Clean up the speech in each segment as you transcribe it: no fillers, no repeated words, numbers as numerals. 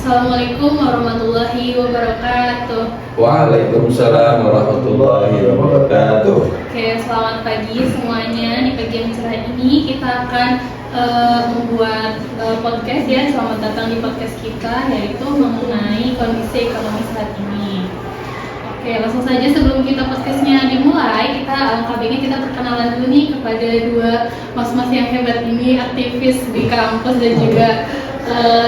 Assalamualaikum warahmatullahi wabarakatuh. Waalaikumsalam warahmatullahi wabarakatuh. Oke, selamat pagi semuanya. Di pagi yang cerah ini kita akan membuat podcast ya. Selamat datang di podcast kita, yaitu mengenai kondisi ekonomi saat ini. Oke, langsung saja sebelum kita podcastnya dimulai, kita alangkah baiknya kita perkenalan dulu nih kepada dua mas-mas yang hebat ini, aktivis di kampus dan juga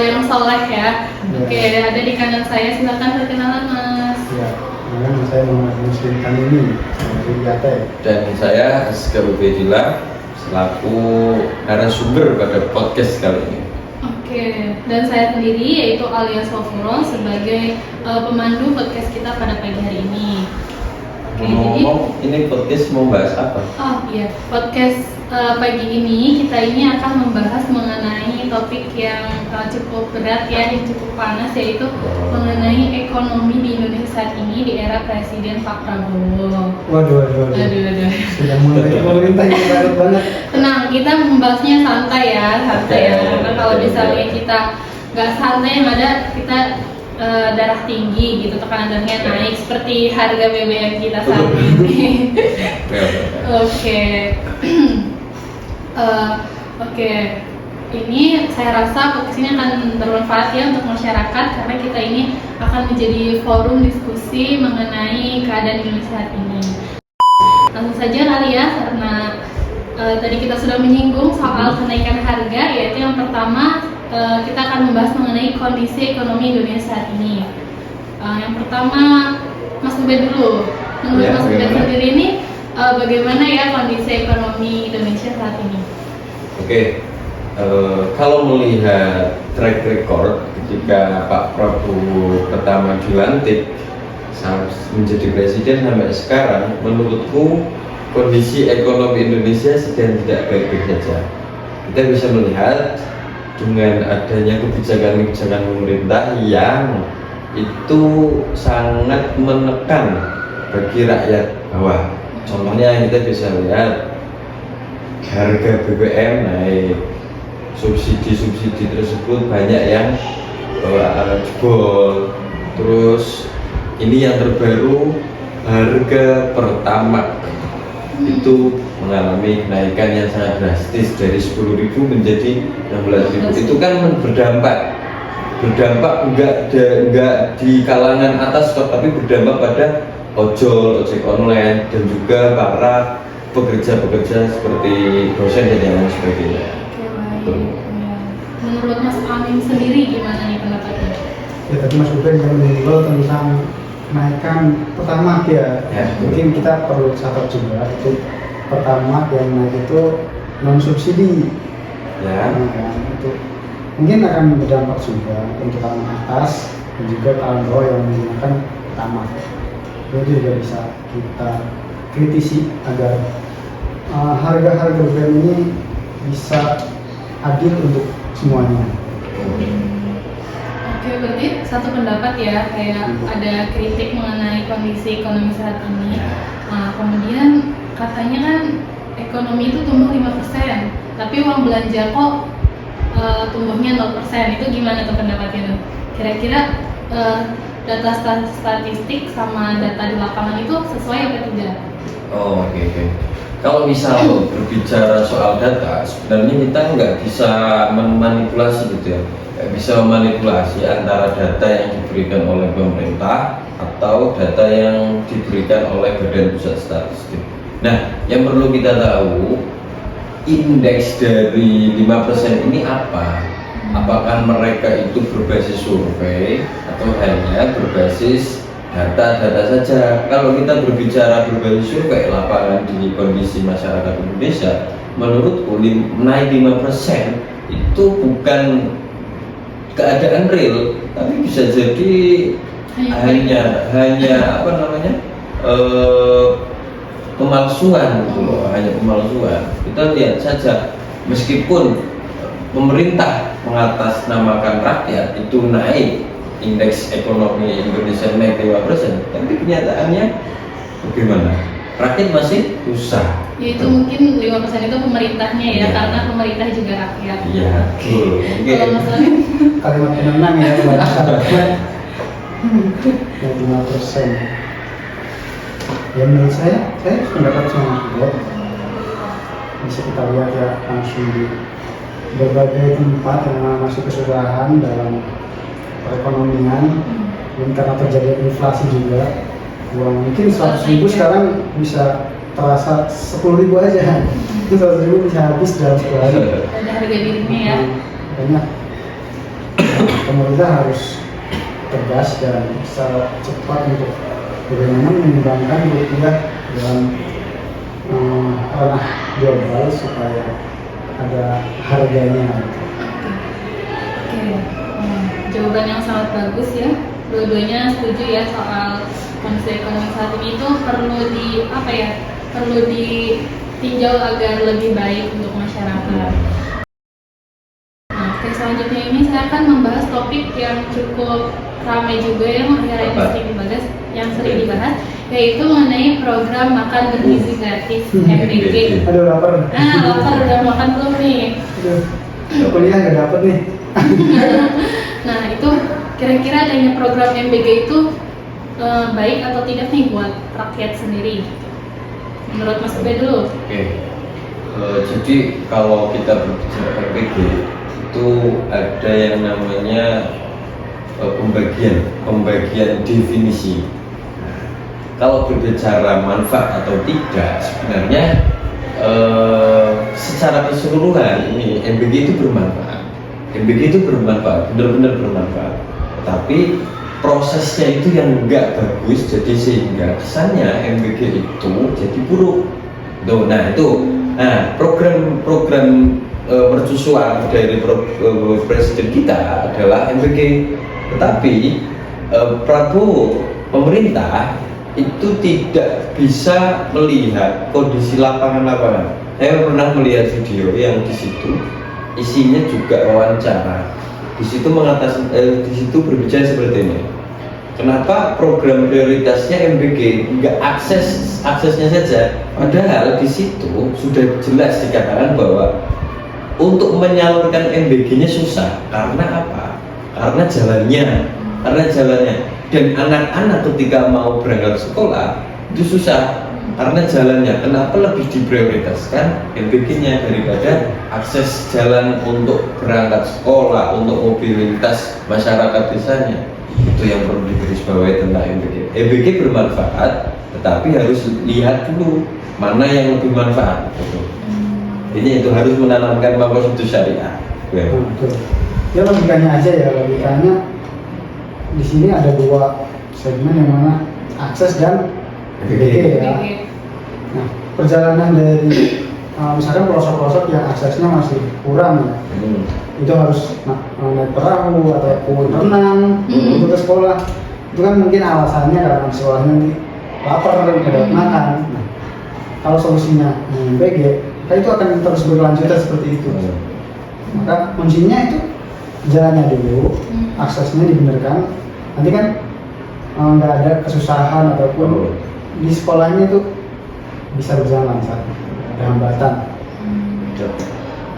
yang soleh ya. Oke, ada di kanan saya, silakan perkenalan mas. Ya, nama saya Muhammad Muslim Tanimi dari Yate. Dan saya Azkar Ubaidillah selaku narasumber pada podcast kali ini. Oke, dan saya sendiri yaitu Alia Sofuro sebagai pemandu podcast kita pada pagi hari ini. Oke, Ngomong-ngomong, ini podcast mau bahas apa? Oh iya, podcast pagi ini kita ini akan membahas mengenai topik yang cukup berat ya, yang cukup panas, yaitu mengenai ekonomi di Indonesia saat ini di era Presiden Pak Prabowo. Waduh. Sudah mulai pemerintah yang baru banget. Tenang, kita membahasnya santai ya. Karena kalau misalnya kita nggak santai, yang ada kita darah tinggi gitu, tekanan darahnya naik seperti harga BBM kita saat ini. Oke. Ini saya rasa podcast ini akan bermanfaat ya untuk masyarakat, karena kita ini akan menjadi forum diskusi mengenai keadaan Indonesia saat ini. Langsung saja kali ya, karena tadi kita sudah menyinggung soal kenaikan harga, yaitu yang pertama kita akan membahas mengenai kondisi ekonomi Indonesia saat ini. Yang pertama, Mas Ubed dulu. Menurut Ya, Mas Ubed bagaimana? sendiri ini bagaimana ya kondisi ekonomi Indonesia saat ini? Oke, kalau melihat track record ketika Pak Prabowo pertama dilantik menjadi presiden sampai sekarang, menurutku kondisi ekonomi Indonesia sedang tidak baik-baik saja. Kita bisa melihat dengan adanya kebijakan-kebijakan pemerintah yang itu sangat menekan bagi rakyat bawah. Contohnya kita bisa lihat harga BBM naik, subsidi tersebut banyak yang jebol. Terus ini yang terbaru, harga Pertamax itu mengalami kenaikan yang sangat drastis dari 10.000 menjadi 16.000. Itu kan berdampak enggak di kalangan atas tapi berdampak pada ojek online dan juga para pekerja seperti dosen dan yang lain sebagainya. Oke, baik. Ya. Menurut Mas Amin sendiri gimana nih pendapatnya? Ya, tadi Mas Ubed yang menyinggung tentang kenaikan pertama ya. Mungkin kita perlu catat juga itu pertama yang naik itu non subsidi. Ya. Itu mungkin akan berdampak juga untuk kalangan atas dan juga kalangan bawah yang menggunakan pertama. Itu juga bisa kita kritisi agar harga-harga BBM ini bisa adil untuk semuanya. Oke, berarti satu pendapat ya, kayak ada kritik mengenai kondisi ekonomi saat ini. Kemudian katanya kan ekonomi itu tumbuh 5%, tapi uang belanja kok tumbuhnya 0%. Itu gimana tuh pendapatnya tuh? Kira-kira data statistik sama data di lapangan itu sesuai apa tidak? Oh, oke. Kalau misal berbicara soal data, sebenarnya kita nggak bisa memanipulasi gitu ya. Nggak bisa memanipulasi antara data yang diberikan oleh pemerintah atau data yang diberikan oleh Badan Pusat Statistik. Nah, yang perlu kita tahu, indeks dari 5% ini apa? Apakah mereka itu berbasis survei atau hanya berbasis data saja? Kalau kita berbicara berbasis survei lapangan di kondisi masyarakat Indonesia, menurutku naik 5% itu bukan keadaan real, tapi bisa jadi hanya pemalsuan gitu loh, hanya pemalsuan. Kita lihat saja, meskipun pemerintah mengatasnamakan rakyat itu naik, indeks ekonomi Indonesia naik 5%, tapi kenyataannya bagaimana? Rakyat masih susah. Ya itu mungkin 5% itu pemerintahnya ya, Iya. karena pemerintah juga rakyat. Iya, betul. Mungkin Kalau masalahnya Kalimat penenang ya buat yang 5%. Ya menurut saya pendapat sama Bro. Bisa kita lihat ya langsung di berbagai tempat yang masih kesusahan dalam perekonomian, dan karena terjadi inflasi juga, uang mungkin 100.000 sekarang bisa terasa 10.000 aja. Itu 100.000 bisa habis dalam sekali. ada harga dirinya ya. Banyak pemerintah harus tegas dan secara cepat untuk bagaimana mengembangkan rupiah dalam ranah global supaya ada harganya. Oke, jawaban yang sangat bagus ya. Dua-duanya setuju ya soal kondisi ekonomi saat ini itu perlu ditinjau agar lebih baik untuk masyarakat. Nah, oke, selanjutnya ini saya akan membahas topik yang cukup ramai juga yang akhir-akhir ini sering dibahas, yaitu mengenai program makan bergizi gratis MBG. Aduh lapar. Lapar udah makan belum nih? Aduh, kuliah nggak dapet nih. Nah itu kira-kira adanya program MBG itu baik atau tidak nih buat rakyat sendiri? Menurut Mas Ube dulu. Oke. Jadi kalau kita berbicara MBG itu ada yang namanya pembagian definisi. Kalau berbicara manfaat atau tidak, sebenarnya secara keseluruhan ini MBG itu bermanfaat. MBG itu bermanfaat, benar-benar bermanfaat. Tetapi prosesnya itu yang enggak bagus, jadi sehingga kesannya MBG itu jadi buruk. Program mercusuar dari presiden kita adalah MBG. Tetapi pemerintah itu tidak bisa melihat kondisi lapangan-lapangan. Saya pernah melihat video yang di situ isinya juga wawancara. Di situ di situ berbicara seperti ini. Kenapa program prioritasnya MBG nggak aksesnya saja? Padahal di situ sudah jelas dikatakan bahwa untuk menyalurkan MBG-nya susah. Karena apa? Karena jalannya. Dan anak-anak ketika mau berangkat sekolah itu susah karena jalannya. Kenapa lebih diprioritaskan MBG-nya daripada akses jalan untuk berangkat sekolah, untuk mobilitas masyarakat desanya? Itu yang perlu digarisbawahi tentang MBG. MBG bermanfaat, tetapi harus lihat dulu mana yang lebih manfaat. Ini itu harus menanamkan maqasid syariah. Betul. Ya logikanya aja ya, logikanya di sini ada dua segmen yang mana akses dan MBG ya. Nah, perjalanan dari misalkan pelosok-pelosok yang aksesnya masih kurang ya, itu harus naik perahu ataupun renang untuk ke sekolah. Itu kan mungkin alasannya karena sekolahnya lapar dan tidak makan. Nah, kalau solusinya MBG, itu akan terus berlanjut seperti itu. Maka kuncinya itu jalannya dulu, aksesnya dibenarkan. Nanti kan nggak ada kesusahan ataupun di sekolahnya itu bisa berjalan lancar, ada hambatan.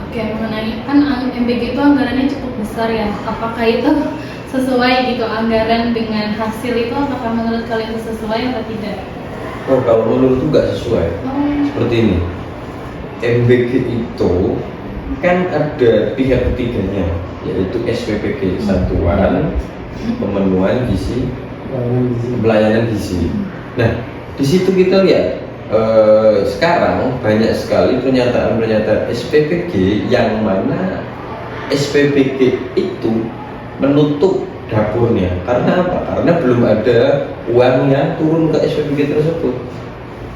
Oke, mengenai kan MBG itu anggarannya cukup besar ya. Apakah itu sesuai gitu anggaran dengan hasil itu? Apakah menurut kalian itu sesuai atau tidak? Oh, kalau menurutku nggak sesuai. Seperti ini. MBG itu kan ada pihak ketiganya, yaitu SPPG, Satuan Pemenuhan Gizi, Pelayanan Gizi. Nah, di situ kita lihat sekarang banyak sekali pernyataan-pernyataan SPPG yang mana SPPG itu menutup dapurnya. Karena apa? Karena belum ada uang yang turun ke SPPG tersebut.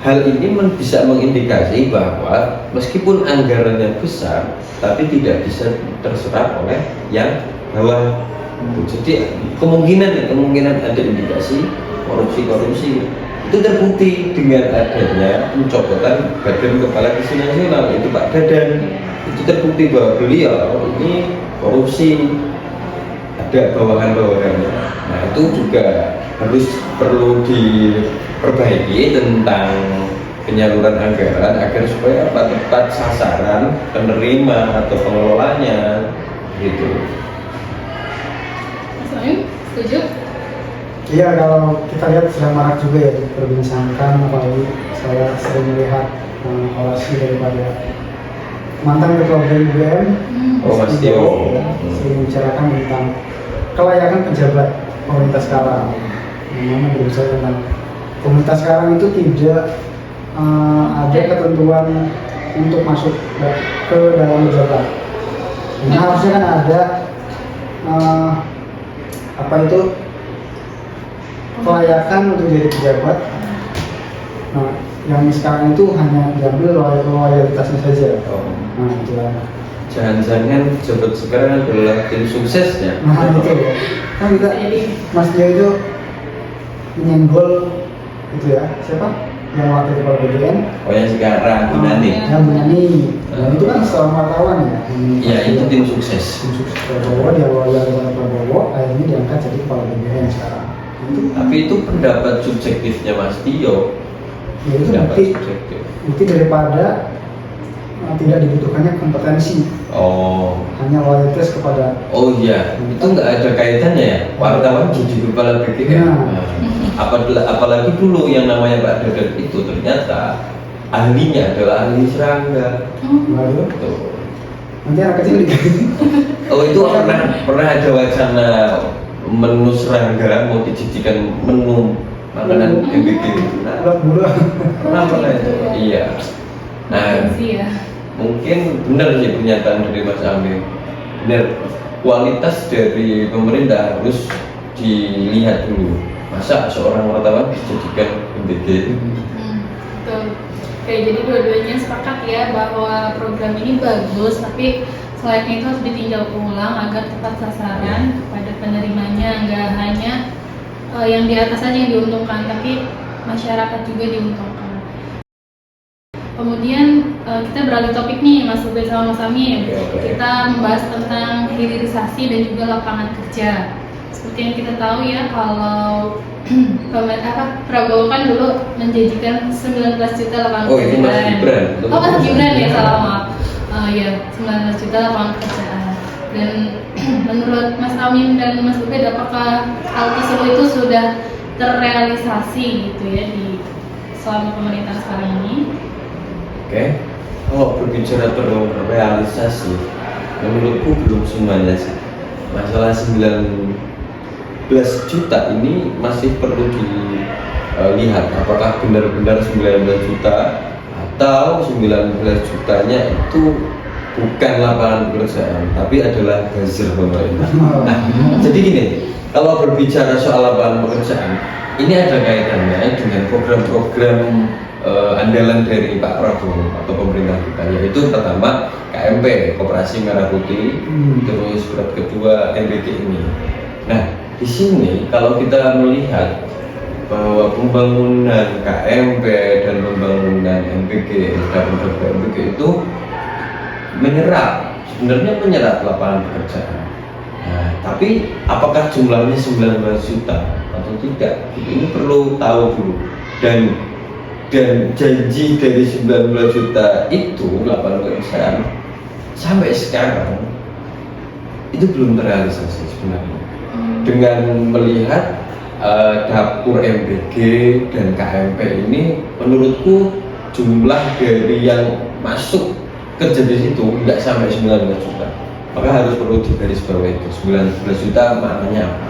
Hal ini bisa mengindikasi bahwa meskipun anggarannya besar, tapi tidak bisa terserap oleh yang bawah. Jadi kemungkinan ada indikasi korupsi itu terbukti dengan adanya pencopotan Badan Kepala Gizi Nasional, itu Pak Dadan. Itu terbukti bahwa beliau ini korupsi, ada bawahan-bawahannya. Nah, itu juga perlu diperbaiki tentang penyaluran anggaran agar supaya apa, tepat sasaran penerima atau pengelolanya gitu. Mas Amin, setuju? Iya, kalau kita lihat sedang marak juga ya diperbincangkan, apalagi saya sering melihat orasi daripada mantan ketua BUMN Oh, Mas Tio. sering membicarakan tentang kelayakan pejabat pemerintah sekarang. Yang mana berbicara tentang pemerintah sekarang itu tidak ada ketentuan untuk masuk ke dalam pejabat. Nah, harusnya kan ada apa itu kelayakan untuk jadi pejabat. Nah, yang sekarang itu hanya diambil loyalitasnya saja. Oh. Nah, itu kan. Jangan-jangan pejabat sekarang adalah tim suksesnya. Nah, itu kan kita Mas Dio itu menyenggol itu ya, siapa? Yang wakil kepala BDN. Oh, yang sekarang Binani. Yang Binani. Dan itu kan seorang wartawan ya. Iya, itu tim sukses. Tim sukses Prabowo, dia loyal kepada Prabowo, akhirnya diangkat jadi kepala BDN sekarang. Itu Tapi itu pendapat subjektifnya Mas Tio. ya itu Pendapat bukti subjektif. daripada tidak dibutuhkannya kompetensi, Oh. hanya loyalitas kepada. Oh iya, itu nggak ada kaitannya ya. Wartawan jadi kepala BKN. Nah. Apalagi dulu yang namanya Pak Dadan itu ternyata ahlinya adalah ahli serangga. Lalu Tuh. nanti anak kecil diganti. Oh itu pernah ada wacana menu serangga mau dijadikan menu makanan MBG. Bulat bulu. Pernah itu? Iya. Nah, Sih ya. mungkin benar sih pernyataan dari Mas Amir. Benar, kualitas dari pemerintah harus dilihat dulu. Masa seorang wartawan dijadikan MBG? Betul. Oke, jadi dua-duanya sepakat ya bahwa program ini bagus, tapi selayaknya itu harus ditinjau ulang agar tepat sasaran kepada penerimanya, nggak hanya yang di atas saja yang diuntungkan, tapi masyarakat juga diuntungkan. Kemudian kita beralih topik nih, Mas Ubed sama Mas Amin. Oke. Kita membahas tentang hilirisasi dan juga lapangan kerja. Seperti yang kita tahu ya, kalau Prabowo kan dulu menjanjikan 19 juta lapangan Oh itu Mas pekerjaan. Gibran. Oh Mas Gibran ya, salah maaf. Ya 19 juta lapangan pekerjaan. Dan menurut Mas Amin dan Mas Ubed, apakah hal tersebut itu sudah terrealisasi gitu ya di selama pemerintahan sekarang ini? Oke, kalau berbicara terrealisasi, menurutku belum semuanya sih. Masalah 19 juta ini masih perlu dilihat apakah benar-benar 19 juta atau 19 jutanya itu bukan lapangan pekerjaan, tapi adalah buzzer pemerintah. Nah, jadi gini, kalau berbicara soal lapangan pekerjaan, ini ada kaitannya dengan program-program andalan dari Pak Prabowo atau pemerintah kita, yaitu pertama KMP, Koperasi Merah Putih, terus kedua MBG ini. Nah, di sini kalau kita melihat bahwa pembangunan KMP dan pembangunan MBG dan program MBG itu sebenarnya menyerap lapangan pekerjaan. Nah, tapi apakah jumlahnya 19 juta atau tidak? Ini perlu tahu dulu. Dan janji dari 19 juta itu lapangan pekerjaan sampai sekarang itu belum terrealisasi sebenarnya. Dengan melihat dapur MBG dan KMP ini, menurutku jumlah dari yang masuk kerja di situ nggak sampai 19 juta. Maka harus perlu digarisbawahi itu 19 juta maknanya apa?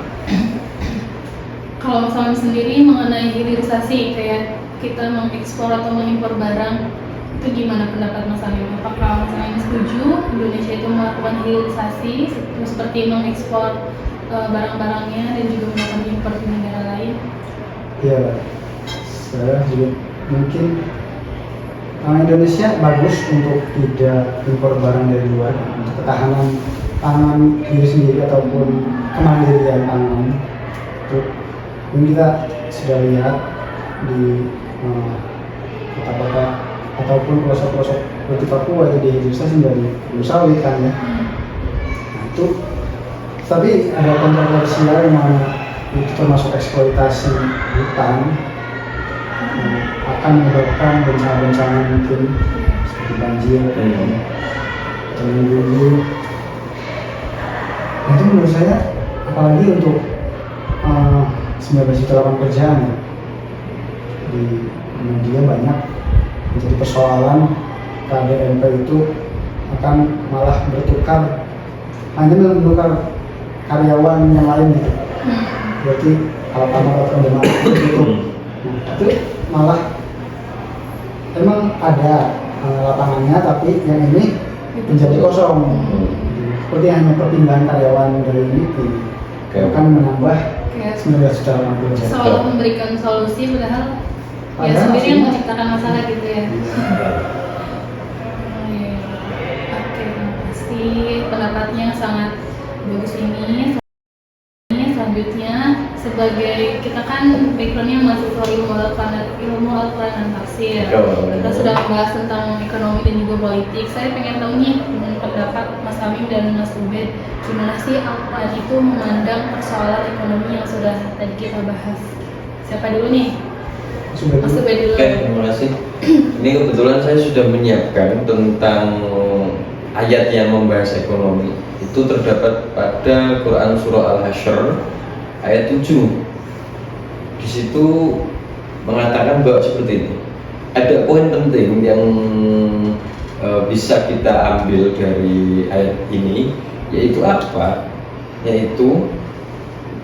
Kalau Mas Amin sendiri mengenai hilirisasi, kayak kita mengekspor atau mengimpor barang, itu gimana pendapat Mas Amin? Apakah Mas Amin setuju Indonesia itu melakukan hilirisasi seperti mengekspor barang-barangnya dan juga melakukan impor di negara lain? Ya, saya juga mungkin Indonesia bagus untuk tidak impor barang dari luar untuk ketahanan pangan diri sendiri ataupun kemandirian pangan. Ini kita sudah lihat di kota-kota ataupun pelosok-pelosok seperti Papua itu dihilirisasi dari hulu sawit kan ya. Nah, itu tapi ada kontroversial yang mana itu termasuk eksploitasi hutan akan menyebabkan bencana-bencana mungkin seperti banjir atau dulu. Itu menurut saya apalagi untuk 19 juta lapangan pekerjaan ya, di media banyak menjadi persoalan KDMP itu akan malah bertukar hanya menukar karyawan yang lain gitu. Berarti Alfamart atau Indomaret itu itu malah emang ada lapangannya tapi yang ini menjadi kosong. Seperti hanya perpindahan karyawan dari ini akan menambah 19 juta lapangan kerja. Seolah memberikan solusi padahal ya Padahal sendiri yang aslinya- menciptakan masalah gitu ya. Iya. Oke, terima kasih pendapatnya yang sangat bagus ini. Selanjutnya sebagai kita kan backgroundnya mahasiswa ilmu Al-Quran dan tafsir. Kita sudah membahas tentang ekonomi dan juga politik. Saya pengen tahu nih dengan pendapat Mas Amin dan Mas Ubed, gimana sih Al-Quran itu memandang persoalan ekonomi yang sudah tadi kita bahas. Siapa dulu nih? Mas Ubed dulu. Oke, terima kasih. Ini kebetulan saya sudah menyiapkan tentang ayat yang membahas ekonomi. Itu terdapat pada Quran Surah Al-Hasyr ayat 7. Di situ mengatakan bahwa seperti ini. Ada poin penting yang bisa kita ambil dari ayat ini, yaitu apa? Yaitu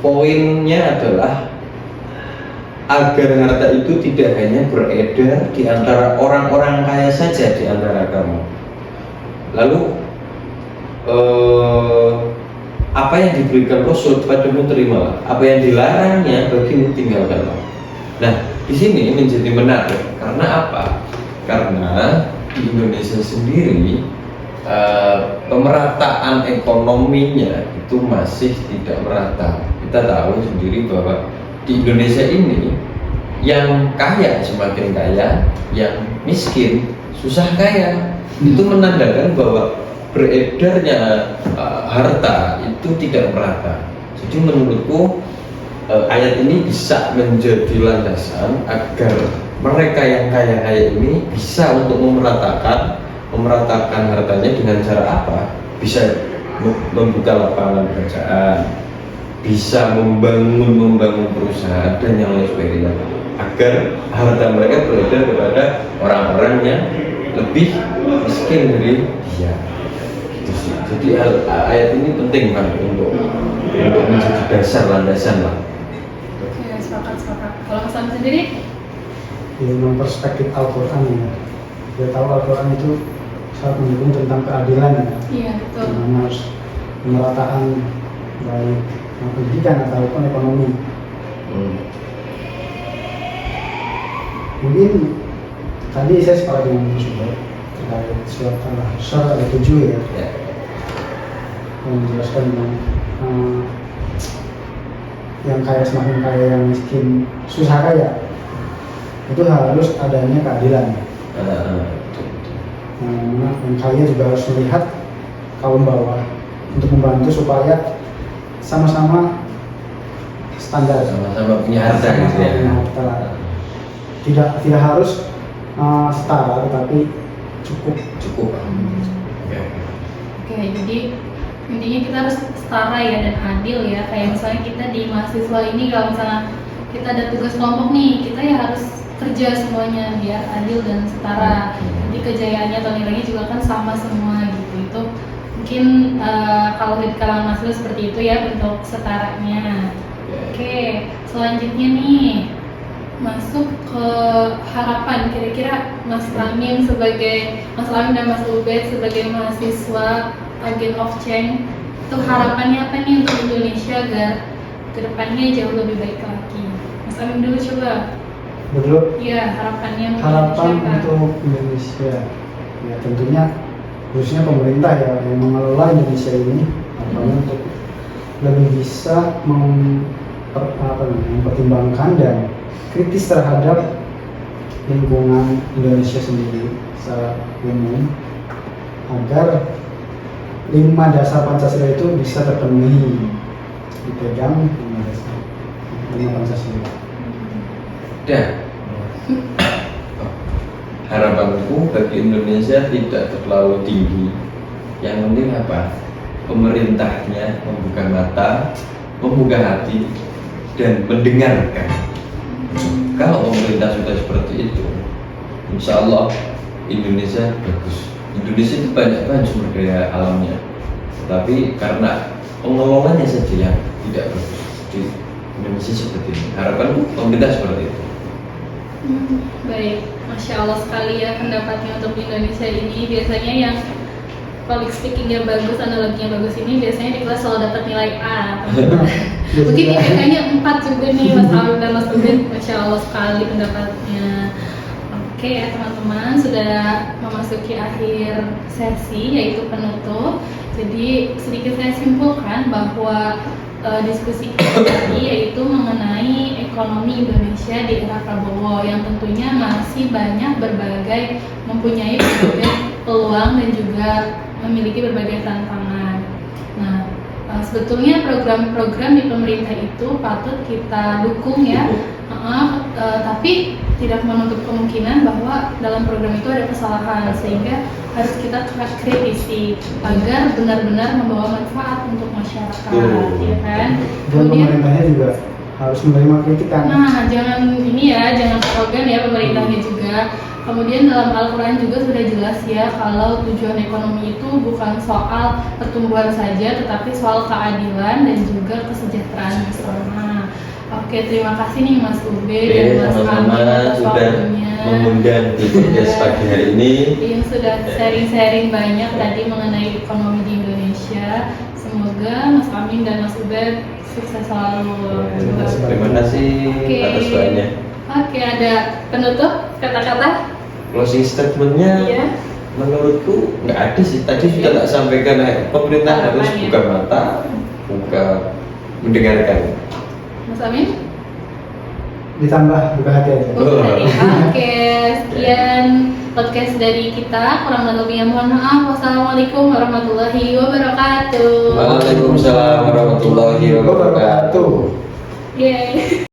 poinnya adalah agar harta itu tidak hanya beredar di antara orang-orang kaya saja di antara kamu. Lalu apa yang diberikan Rasul padamu terimalah, apa yang dilarangnya bagimu tinggalkanlah. Nah, di sini menjadi menarik karena apa? Karena di Indonesia sendiri pemerataan ekonominya itu masih tidak merata. Kita tahu sendiri bahwa di Indonesia ini yang kaya semakin kaya, yang miskin susah kaya. Itu menandakan bahwa beredarnya harta itu tidak merata. Jadi menurutku ayat ini bisa menjadi landasan agar mereka yang kaya-kaya ini bisa untuk memeratakan hartanya dengan cara apa? Bisa membuka lapangan pekerjaan, bisa membangun perusahaan dan yang lain sebagainya, agar harta mereka beredar kepada orang-orang yang lebih miskin dari dia. Gitu sih. Jadi ayat ini penting kan untuk menjadi dasar landasan lah. Oke, sepakat. Kalau Mas Amin sendiri? Dengan perspektif Al-Quran ya, dia tahu Al-Quran itu sangat mendukung tentang keadilan ya. Iya, betul. Dimana harus pemerataan baik pendidikan ataupun ekonomi. Mungkin tadi saya sepakat dengan Mas Ubed terkait surat Al-Hasyr ayat 7 ya, Ya. yang menjelaskan tentang yang kaya semakin kaya, yang miskin susah kaya. Itu harus adanya keadilan. Yang kaya juga harus melihat kaum bawah untuk membantu supaya sama-sama standar, sama-sama punya harta gitu ya. punya harta. Tidak harus setara, tetapi cukup. Oke, jadi intinya kita harus setara ya dan adil ya. Kayak misalnya kita di mahasiswa ini, kalau misalnya kita ada tugas kelompok nih, kita ya harus kerja semuanya biar adil dan setara. Jadi kejayaannya atau nilainya juga kan sama semua gitu. Itu mungkin kalau di kalangan mahasiswa seperti itu ya bentuk setaranya. Oke, selanjutnya nih masuk ke harapan. Kira-kira Mas Amin dan Mas Ubed sebagai mahasiswa agent of change, itu harapannya apa nih untuk Indonesia agar kedepannya jauh lebih baik lagi? Mas Amin dulu coba. Dulu Iya, harapannya untuk harapan Indonesia apa? untuk Indonesia ya tentunya khususnya pemerintah ya yang mengelola Indonesia ini, harapannya untuk lebih bisa mempertimbangkan dan kritis terhadap lingkungan Indonesia sendiri secara umum, agar 5 dasar Pancasila itu bisa terpenuhi, dipegang 5 Pancasila. Dan harapanku bagi Indonesia tidak terlalu tinggi. Yang penting apa? Pemerintahnya membuka mata, membuka hati, dan mendengarkan. Kalau pemerintah sudah seperti itu, insya Allah Indonesia bagus. Indonesia itu banyak banget sumber daya alamnya, tapi karena pengelolanya saja yang tidak bagus di Indonesia seperti ini. Harapanku pemerintah seperti itu. Baik, Masya Allah sekali ya pendapatnya untuk Indonesia ini. Biasanya yang public speakingnya bagus, analoginya bagus ini biasanya di kelas selalu dapat nilai A. Mungkin IPK-nya 4 juga nih Mas Awif dan Mas Ubed. Masya Allah sekali pendapatnya. Oke ya teman-teman, sudah memasuki akhir sesi yaitu penutup. Jadi sedikit saya simpulkan bahwa diskusi kita tadi yaitu mengenai ekonomi Indonesia di era Prabowo yang tentunya masih banyak mempunyai berbagai peluang dan juga memiliki berbagai tantangan. Nah, sebetulnya program-program di pemerintah itu patut kita dukung ya, tapi tidak menutup kemungkinan bahwa dalam program itu ada kesalahan, sehingga harus kita kritisi agar benar-benar membawa manfaat untuk masyarakat, ya kan? Dan pemerintahnya juga harus menerima kritikan. Nah, jangan arogan ya pemerintahnya juga. Kemudian dalam Al-Quran juga sudah jelas ya kalau tujuan ekonomi itu bukan soal pertumbuhan saja, tetapi soal keadilan dan juga kesejahteraan bersama. Oke, terima kasih nih Mas Ube dan Mas Amin atas sudah mengundang di podcast pagi hari ini. Yang sudah sharing-sharing banyak tadi mengenai ekonomi di Indonesia. Semoga Mas Amin dan Mas Ube sukses selalu. Terima kasih atas doanya. Oke, ada penutup kata-kata? Closing statementnya, Iya. menurutku nggak ada sih. Tadi sudah tak sampaikan, pemerintah harus Harapannya. buka mata, mendengarkan. Mas Amin? Ditambah buka hati aja. Oke, sekian podcast dari kita. Kurang dan lebihnya mohon maaf. Wassalamualaikum warahmatullahi wabarakatuh. Waalaikumsalam warahmatullahi wabarakatuh. Yeay.